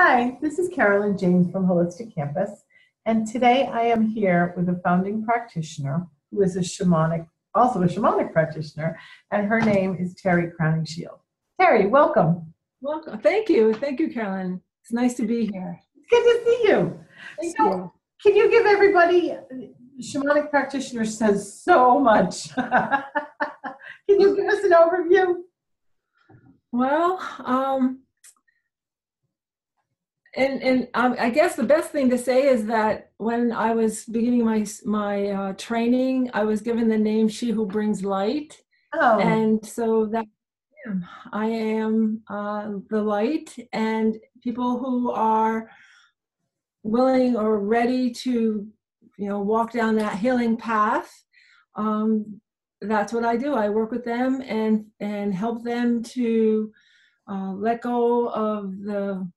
Hi, this is Carolyn James from Holistic Campus, and today I am here with a founding practitioner who is also a shamanic practitioner, and her name is Terry Crowningshield. Terry, welcome. Welcome. Thank you. Thank you, Carolyn. It's nice to be here. It's good to see you. Thank So, you. can you give everybody, shamanic practitioner says so much. Can you give us an overview? Well, I guess the best thing to say is that when I was beginning my training, I was given the name "She Who Brings Light," Oh, and so that I am the light, and people who are willing or ready to, walk down that healing path. That's what I do. I work with them and help them to let go of the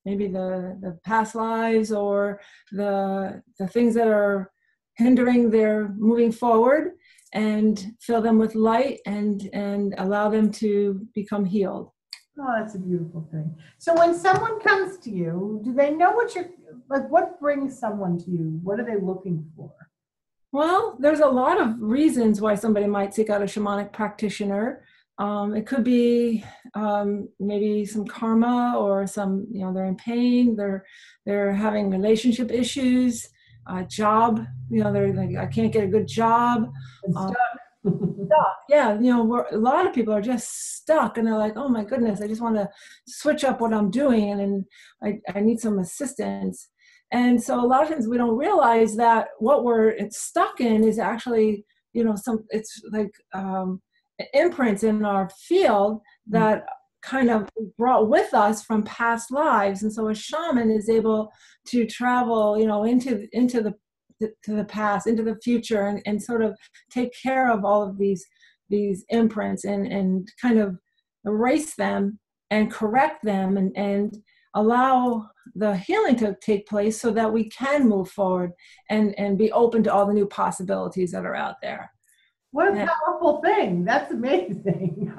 maybe the past lives or the things that are hindering their moving forward, and fill them with light and allow them to become healed. oh, that's a beautiful thing. So when someone comes to you, do they know what brings someone to you? What are they looking for? Well, there's a lot of reasons why somebody might seek out a shamanic practitioner. It could be maybe some karma, or some, they're in pain, they're having relationship issues, job, they're like, I can't get a good job. Stuck. Yeah, a lot of people are just stuck, and they're like, oh my goodness, I just want to switch up what I'm doing, and I need some assistance. And so a lot of times we don't realize that what we're stuck in is actually, it's like imprints in our field that kind of brought with us from past lives. And so a shaman is able to travel, into the past, into the future, and sort of take care of all of these imprints and kind of erase them and correct them and allow the healing to take place so that we can move forward and be open to all the new possibilities that are out there. What a powerful thing. That's amazing.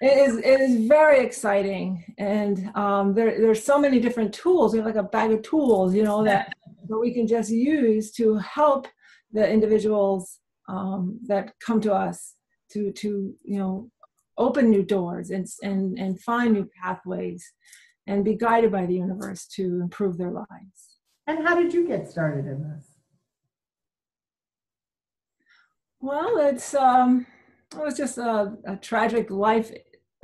It is very exciting. And there's so many different tools. We have like a bag of tools, that we can just use to help the individuals that come to us to open new doors and find new pathways and be guided by the universe to improve their lives. And how did you get started in this? Well, it was just a tragic life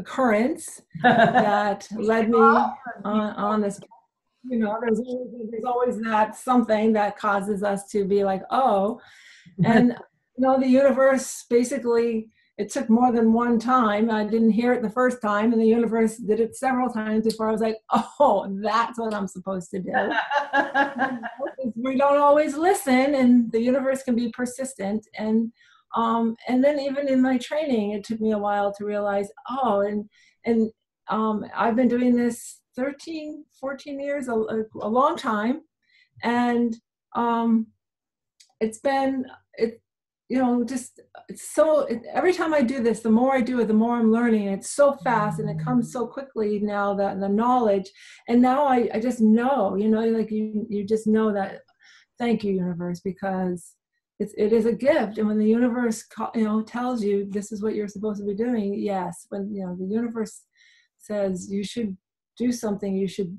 occurrence that led me on this. There's always that something that causes us to be like, oh, and the universe basically, it took more than one time. I didn't hear it the first time, and the universe did it several times before I was like, oh, that's what I'm supposed to do. We don't always listen, and the universe can be persistent. And then even in my training, it took me a while to realize, I've been doing this 13, 14 years, a long time. And every time I do this, the more I do it, the more I'm learning. It's so fast, and it comes so quickly now, that the knowledge. And now I just know, like you just know that, thank you, universe, because it is a gift. And when the universe, tells you this is what you're supposed to be doing, yes, when, the universe says you should do something, you should,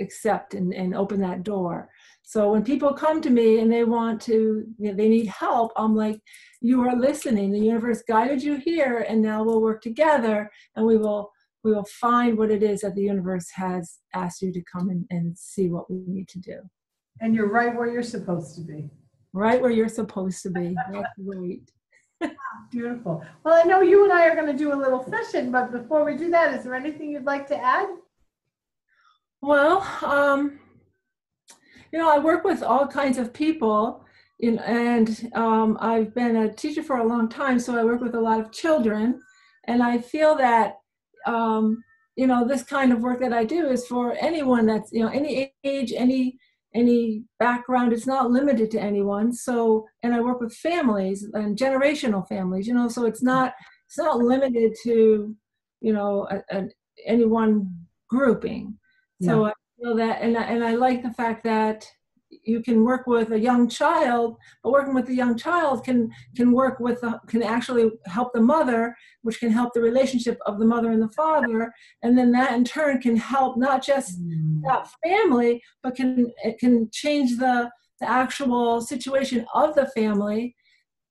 accept and open that door. So when people come to me and they want to, they need help, I'm like, you are listening. The universe guided you here, and now we'll work together, and we will find what it is that the universe has asked you to come and see what we need to do. And you're right where you're supposed to be. Right where you're supposed to be. That's great. Beautiful. Well, I know you and I are going to do a little session, but before we do that, is there anything you'd like to add? Well, I work with all kinds of people, and I've been a teacher for a long time, so I work with a lot of children, and I feel that, this kind of work that I do is for anyone that's, any age, any background. It's not limited to anyone. So, and I work with families and generational families, so it's not limited to, any one grouping. Yeah. So I feel that, and I like the fact that you can work with a young child, but working with a young child can actually help the mother, which can help the relationship of the mother and the father, and then that in turn can help not just that family, but it can change the actual situation of the family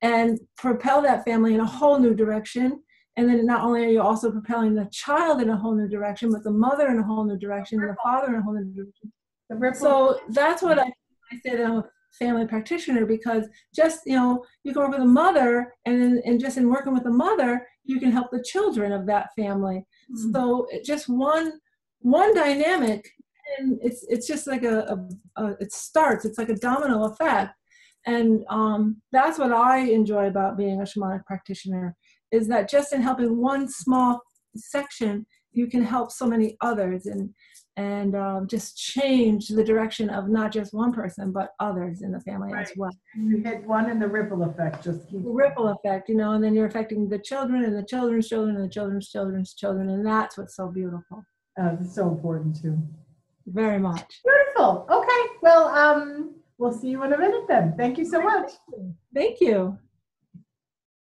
and propel that family in a whole new direction. And then not only are you also propelling the child in a whole new direction, but the mother in a whole new direction, and the father in a whole new direction. So that's what I say that I'm a family practitioner, because just, you can work with a mother, and just in working with the mother, you can help the children of that family. So just one dynamic, and it's just like it's like a domino effect. And that's what I enjoy about being a shamanic practitioner, is that just in helping one small section, you can help so many others, and just change the direction of not just one person, but others in the family as well. You hit one and the ripple effect just keeps. The ripple effect, and then you're affecting the children and the children's children and the children's children's children, and that's what's so beautiful. It's so important too. Very much. Beautiful. Okay. Well, we'll see you in a minute then. Thank you so much. Thank you.